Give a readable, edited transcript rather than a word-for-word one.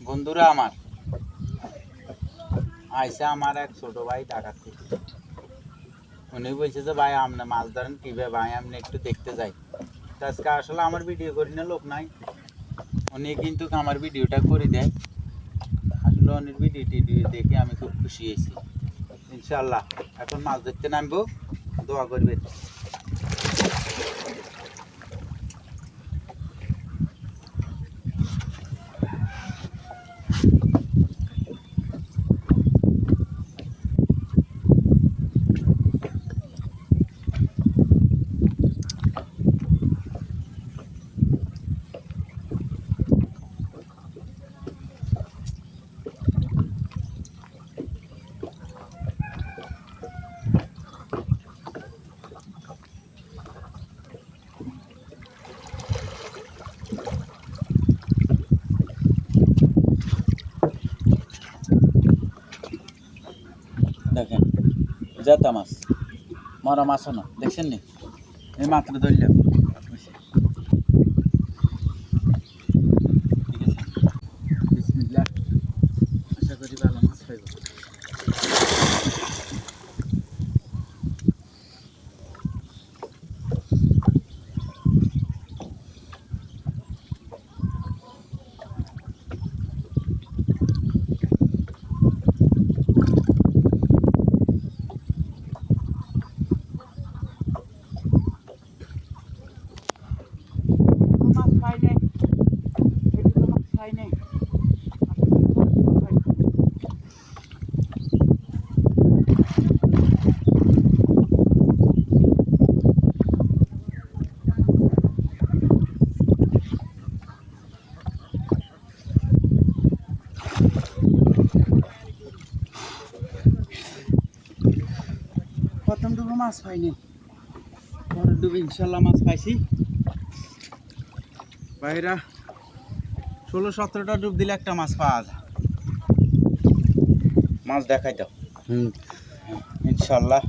বন্ধুরা আমার আইসা আমার এক ছোট ভাই ঢাকা থেকে। উনি বলছে যে ভাই আপনি মাছ ধরেন কিভাবে ভাই, আপনি একটু দেখতে যাই। আজকে আসলে আমার ভিডিও করি না, লোক নাই। উনি কিন্তু আমার ভিডিওটা করে দেয়। আসলে উনির ভিডিও টিডিও দেখে আমি খুব খুশি হয়েছি। ইনশাল্লাহ এখন মাছ ধরতে নামবো, দোয়া করবেন। দেখেন জাতা মাছ, মরা মাছও না, দেখছেন নি? এই মাত্র ধরলাম। ঠিক আছে, বিসমিল্লাহ। আশা করি ভালো মাছ পাইব। প্রথম ডুবে মাছ পাইনি, পরের ডুবে ইনশাল্লাহ মাছ পাইছি। বাইরা 16-17টা ডুব দিলে একটা মাছ পাওয়া যায়। মাছ দেখাই দাও। ইনশাল্লাহ